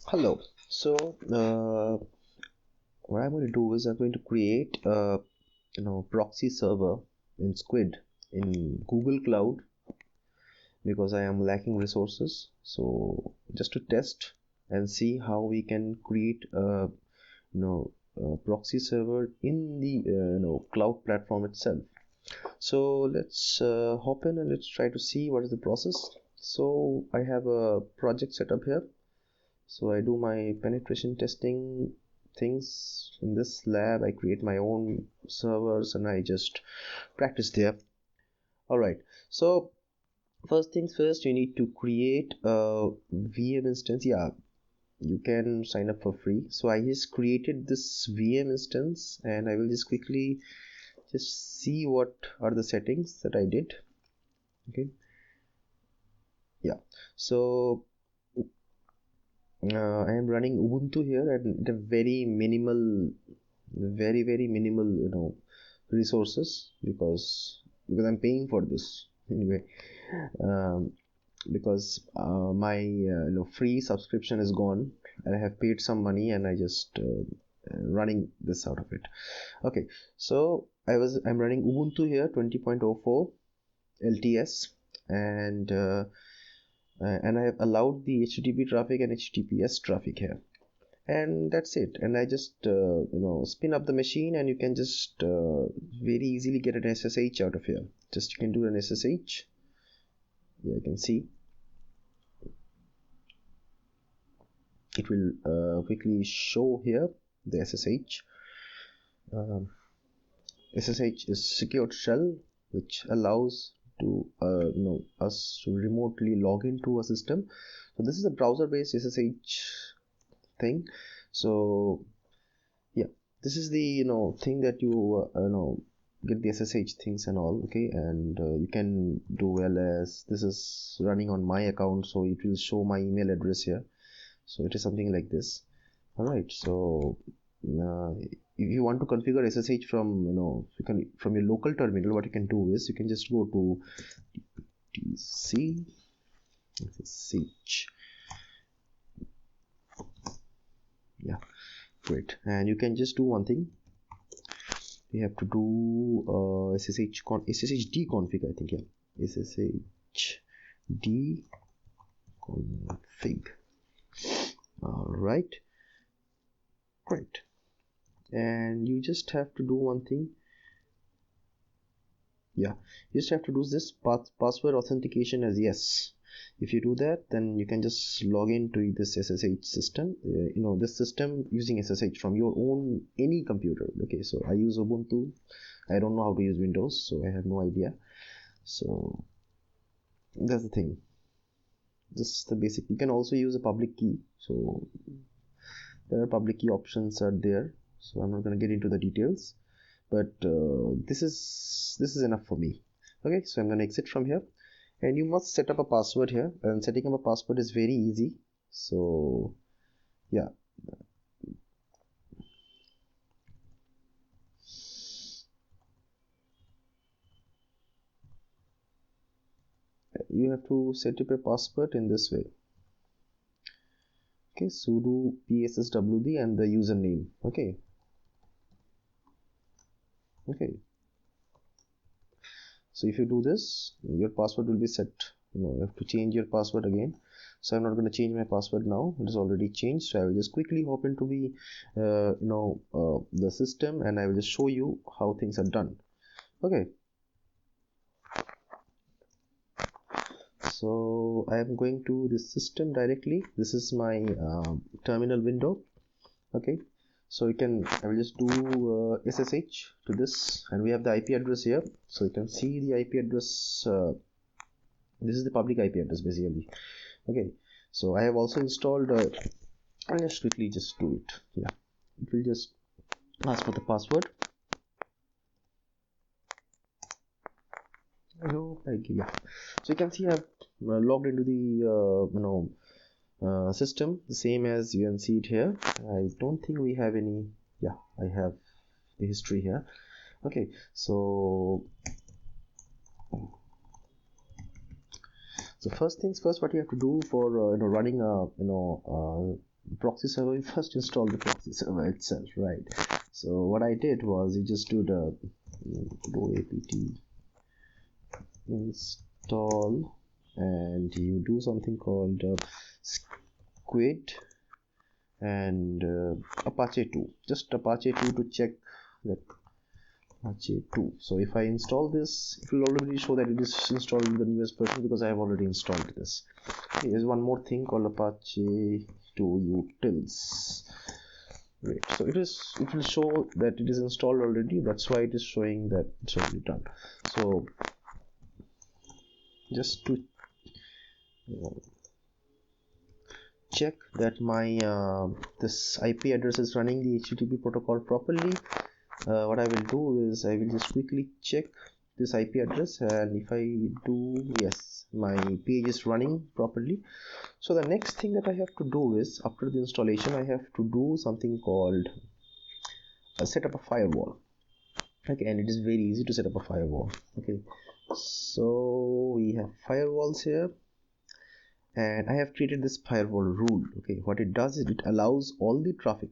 Hello. So what I'm going to do is I'm going to create a proxy server in Squid in Google Cloud because I am lacking resources. So just to test and see how we can create a proxy server in the cloud platform itself. So let's hop in and let's try to see what is the process. So I have a project set up here. So I do my penetration testing things in this lab. I create my own servers and I just practice there. Alright, so first things first, you need to create a VM instance. Yeah, you can sign up for free. So I just created this VM instance and I will just quickly just see what are the settings that I did. Okay, yeah, so I am running Ubuntu here and a very minimal, very minimal, resources because I'm paying for this anyway. Um, because my free subscription is gone and I have paid some money and I just running this out of it. Okay, so I'm running Ubuntu here 20.04 LTS and I have allowed the HTTP traffic and HTTPS traffic here, and that's it. And I just spin up the machine and you can just very easily get an SSH out of here. Just you can do an SSH. Yeah, you can see it will quickly show here the SSH. SSH is secured shell which allows to us to remotely log into a system. So this is a browser based SSH thing. So yeah, this is the thing that you get the SSH things and all. Okay, and you can do ls. This is running on my account, so it will show my email address here. So it is something like this. All right, so if you want to configure SSH from from your local terminal, what you can do is you can just go to tc SSH. Yeah, great. And you can just do one thing. You have to do sshd config, I think. Yeah, sshd config. All right, great. And you just have to do one thing. Yeah, you just have to do this password authentication as yes. If you do that, then you can just log into this SSH system, this system using SSH from your own any computer. Okay, so I use Ubuntu. I don't know how to use Windows, so I have no idea. So that's the thing. This is the basic. You can also use a public key. So there are public key options are there. So I'm not going to get into the details, but this is enough for me. Okay, so I'm going to exit from here. And you must set up a password here, and setting up a password is very easy. So yeah, you have to set up a password in this way. Okay, sudo psswd and the username. Okay, so if you do this, your password will be set. You have to change your password again. So I'm not going to change my password now. It is already changed. So I will just quickly hop into the system and I will just show you how things are done. Okay, so I am going to this system directly. This is my terminal window. Okay, so I will just do SSH to this, and we have the IP address here. So you can see the IP address. This is the public IP address basically. Okay, so I have also installed I'll just quickly just do it. Yeah, it will just ask for the password. Yeah, so you can see I've logged into the system, the same as you can see it here. I don't think we have any. Yeah, I have the history here. Okay, so first things first, what you have to do for running a proxy server, you first install the proxy server itself, right? So what I did was you just do the apt install, and you do something called squid and Apache 2, just Apache 2 to check that Apache 2. So if I install this, it will already show that it is installed in the newest version because I have already installed this. Here's one more thing called Apache 2 utils. Great. So it will show that it is installed already. That's why it is showing that it's already done. So just to check that my this IP address is running the HTTP protocol properly, what I will do is I will just quickly check this IP address, and if I do, yes, my page is running properly. So the next thing that I have to do is, after the installation, I have to do something called set up a firewall. Okay, and it is very easy to set up a firewall. Okay, so we have firewalls here, and I have created this firewall rule. Okay, what it does is it allows all the traffic.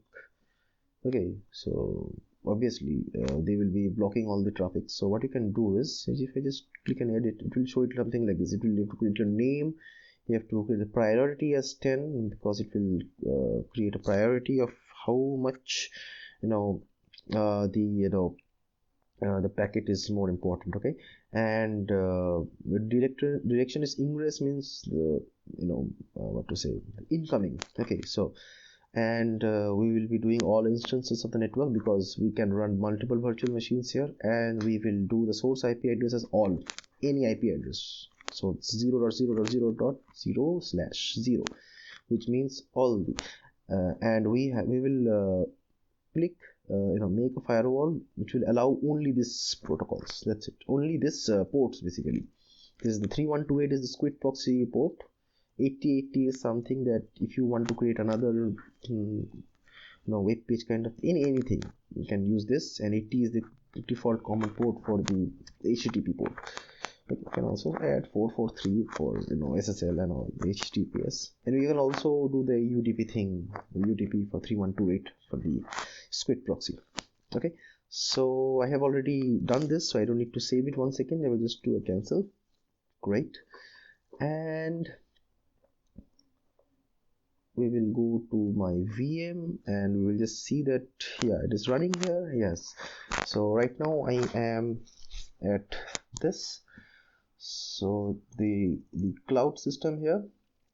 Okay, so obviously they will be blocking all the traffic. So what you can do is, if I just click and edit, it will show it something like this. It will have to create your name. You have to create the priority as 10 because it will create a priority of how much the packet is more important. Okay, and direction is ingress, means the what to say, incoming. Okay, so and we will be doing all instances of the network because we can run multiple virtual machines here, and we will do the source IP address as all, any IP address. So it's 0.0.0.0/0, which means all the and we will click make a firewall which will allow only this protocols. That's it, only this ports basically. This is the 3128 is the squid proxy port. 8080 is something that if you want to create another web page kind of anything, you can use this, and 80 is the default common port for the HTTP port. But you can also add 443 for SSL and all the HTTPS, and we can also do the UDP thing, UDP for 3128 for the squid proxy. Okay, so I have already done this, so I don't need to save it. 1 second, I will just do a cancel. Great, and we will go to my VM and we will just see that it is running here. Yes, so right now I am at this, so the cloud system here,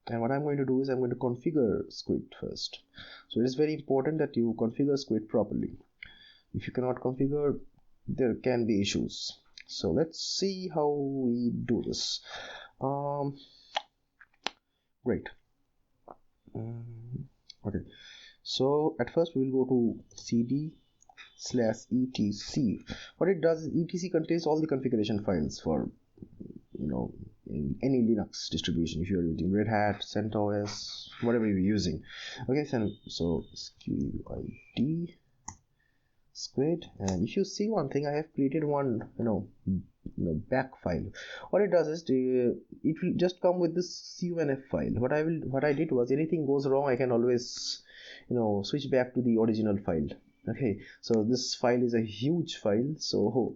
and what I'm going to do is I'm going to configure squid first. So it is very important that you configure squid properly. If you cannot configure, there can be issues. So let's see how we do this. Great. Okay, so at first we will go to cd/etc. What it does is etc contains all the configuration files for in any Linux distribution. If you're using Red Hat, CentOS, whatever you're using. Okay, so squid squid, and if you see one thing, I have created one back file. What it does is it will just come with this CUNF file. What I did was, anything goes wrong, I can always switch back to the original file. Okay, so this file is a huge file, so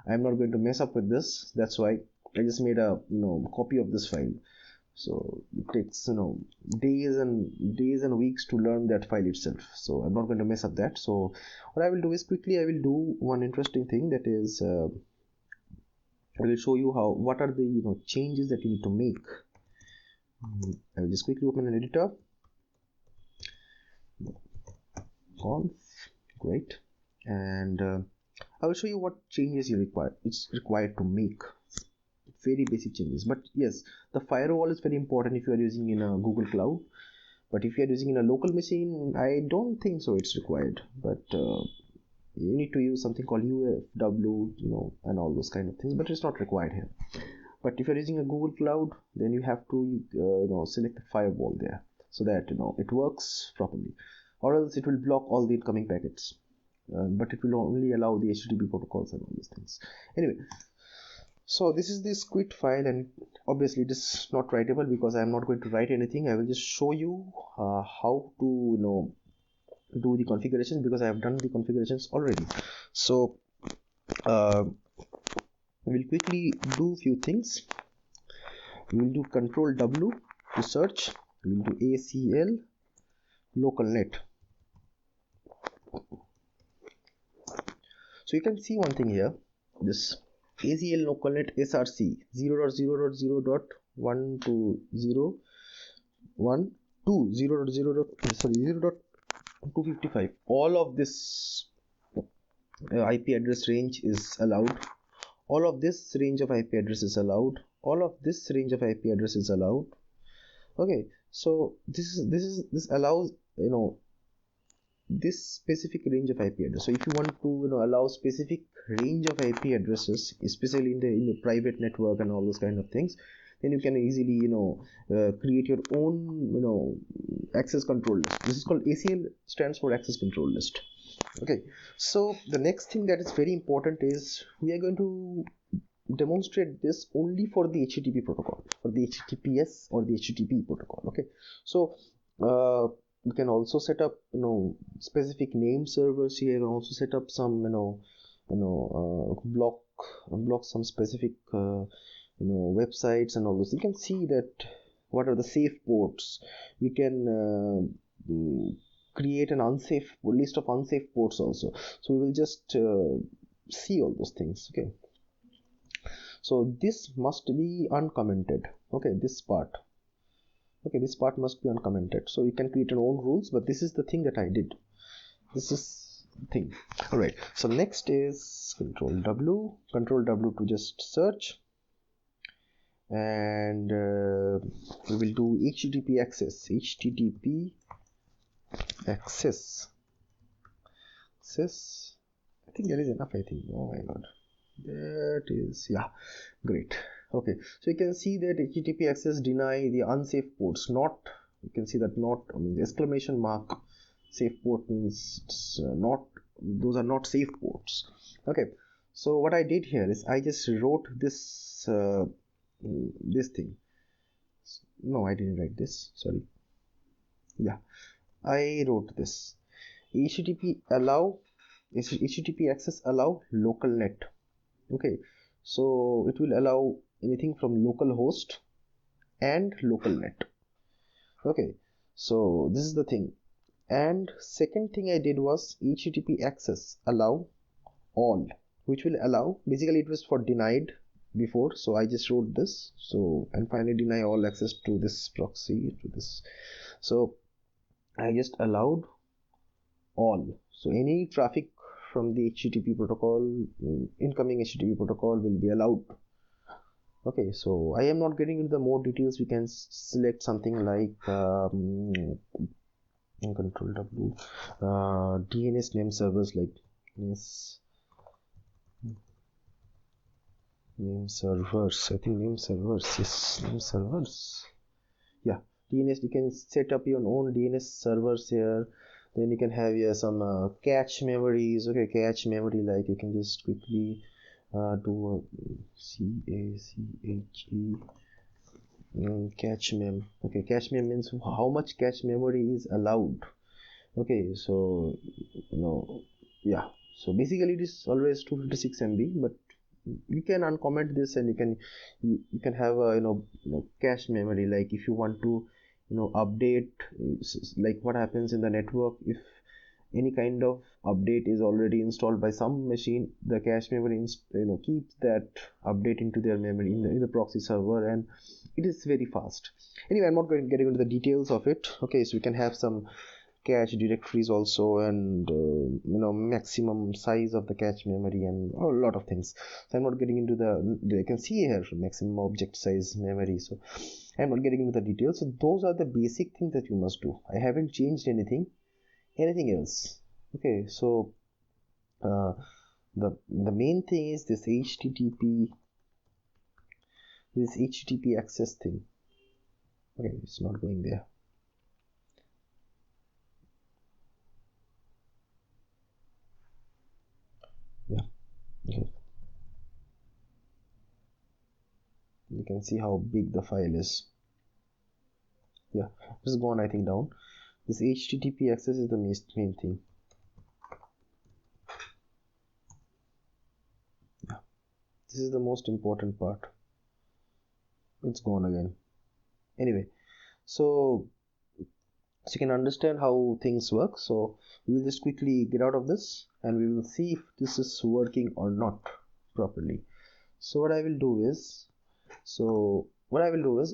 I'm not going to mess up with this. That's why I just made a copy of this file. So it takes days and weeks to learn that file itself, so I'm not going to mess up that. So what I will do is, quickly I will do one interesting thing, that is I will show you what are the changes that you need to make. I will just quickly open an editor. Conf. Great, and I will show you what changes it's required to make. Very basic changes, but yes, the firewall is very important if you are using in a Google Cloud. But if you are using in a local machine, I don't think so it's required. But you need to use something called UFW, and all those kind of things, but it's not required here. But if you're using a Google Cloud, then you have to select the firewall there, so that it works properly, or else it will block all the incoming packets. But it will only allow the HTTP protocols and all these things. Anyway, So this is the squid file, and obviously it is not writable because I am not going to write anything. I will just show you how to do the configurations, because I have done the configurations already. So we'll quickly do few things. We will do Control W to search. We will do ACL localnet. So you can see one thing here, this ACL localnet src 0.0.0.120.255. All of this IP address range is allowed. All of this range of IP address is allowed. All of this range of IP address is allowed. Okay, so this allows this specific range of IP address. So if you want to allow specific range of IP addresses, especially in the private network and all those kind of things, then you can easily create your own access control list. This is called ACL, stands for access control list. Okay, so the next thing that is very important is we are going to demonstrate this only for the HTTP protocol, for the HTTPS or the HTTP protocol. Okay, so you can also set up specific name servers here. You can also set up some block some specific websites and all this. You can see that what are the safe ports. We can create an unsafe list of unsafe ports also. So we will just see all those things. Okay, so this must be uncommented. Okay, this part must be uncommented. So you can create your own rules, but this is the thing that I did. This is the thing. All right, so next is Control W to just search, and we will do HTTP access. I think that is enough. I think. Oh my god, that is, yeah, great. Okay, so you can see that HTTP access deny the unsafe ports. Not, you can see that not, I mean, the exclamation mark safe port means not, those are not safe ports. Okay, so what I did here is I just wrote this this thing. No, I didn't write this, sorry. Yeah, I wrote this. HTTP access allow local net. Okay, so it will allow anything from localhost and local net. Okay, so this is the thing. And second thing I did was HTTP access allow all, which will allow, basically it was for denied before, so I just wrote this. So, and finally deny all access to this proxy, to this. So I just allowed all. So any traffic from the HTTP protocol, incoming HTTP protocol, will be allowed. Okay, so I am not getting into the more details. We can select something like Control W, DNS name servers, like yes, name servers. I think name servers. Yes, name servers. Yeah, DNS. You can set up your own DNS servers here. Then you can have here some cache memories. Okay, cache memory, like you can just quickly do cache mem. Okay, cache mem means how much cache memory is allowed. Okay, so yeah, so basically it is always 256 MB, but you can uncomment this, and you can have a cache memory. Like if you want to update, like what happens in the network, if any kind of update is already installed by some machine, the cache memory keeps that update into their memory in the proxy server, and it is very fast. Anyway, I'm not going to get into the details of it. Okay, so we can have some cache directories also, and maximum size of the cache memory, and a lot of things. So I'm not getting into you can see here maximum object size memory, so I'm not getting into the details. So those are the basic things that you must do. I haven't changed anything else. Okay, so the main thing is this HTTP access thing. Okay, it's not going there. Yeah, okay. You can see how big the file is. Yeah, it's gone, I think, down. This HTTP access is the main thing. Yeah, this is the most important part. It's gone again. Anyway, so you can understand how things work. So we will just quickly get out of this and we will see if this is working or not properly. So what I will do is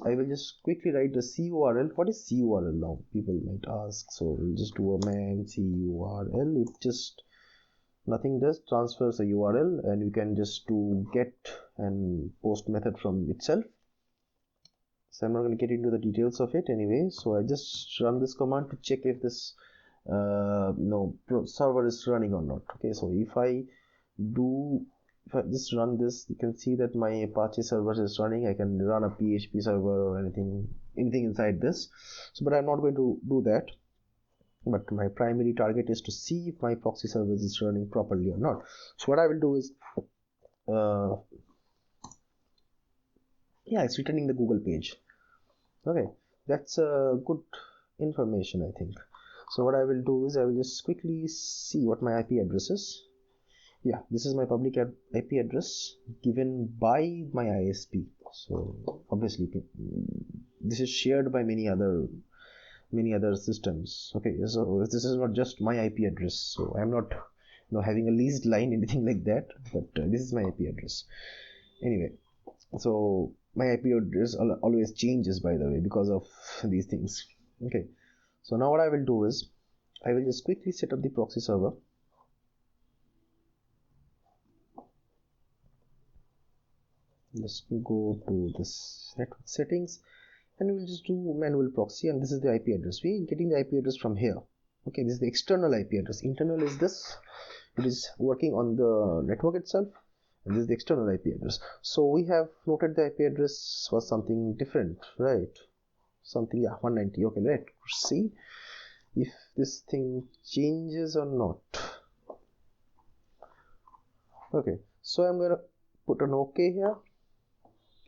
I will just quickly write the CURL. What is CURL now? People might ask. So we'll just do a man CURL. It just nothing does, transfers a URL, and you can just do get and post method from itself. So I'm not going to get into the details of it anyway. So I just run this command to check if this server is running or not. Okay, so if I just run this, you can see that my Apache server is running. I can run a PHP server or anything inside this. So but I'm not going to do that. But my primary target is to see if my proxy service is running properly or not. So what I will do is yeah, it's returning the Google page. Okay, that's good information, I think. So what I will do is I will just quickly see what my IP address is. Yeah, this is my public IP address given by my ISP. So obviously this is shared by many other systems. Okay, so this is not just my IP address. So I'm not having a leased line, anything like that, but this is my IP address. Anyway, so my IP address always changes, by the way, because of these things. Okay, so now what I will do is I will just quickly set up the proxy server. Let's go to this network settings and we'll just do manual proxy, and this is the IP address. We're getting the IP address from here. Okay, this is the external IP address. Internal is this. It is working on the network itself, and this is the external IP address. So we have noted the IP address was something different, right? Something, yeah, 190. Okay, let's see if this thing changes or not. Okay, so I'm gonna put an OK here,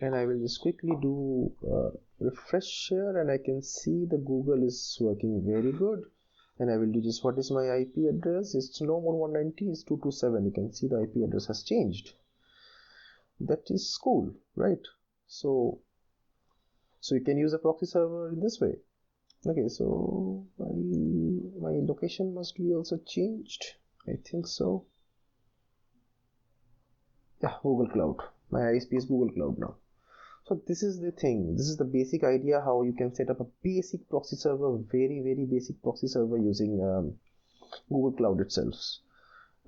and I will just quickly do refresh here, and I can see the Google is working very good. And I will do just, what is my IP address? It's no more 190, it's 227. You can see the IP address has changed. That is cool, right? So you can use a proxy server in this way. Okay, so my location must be also changed. I think so. Yeah, Google Cloud. My ISP is Google Cloud now. So this is the thing. This is the basic idea how you can set up a basic proxy server, very basic proxy server using Google Cloud itself.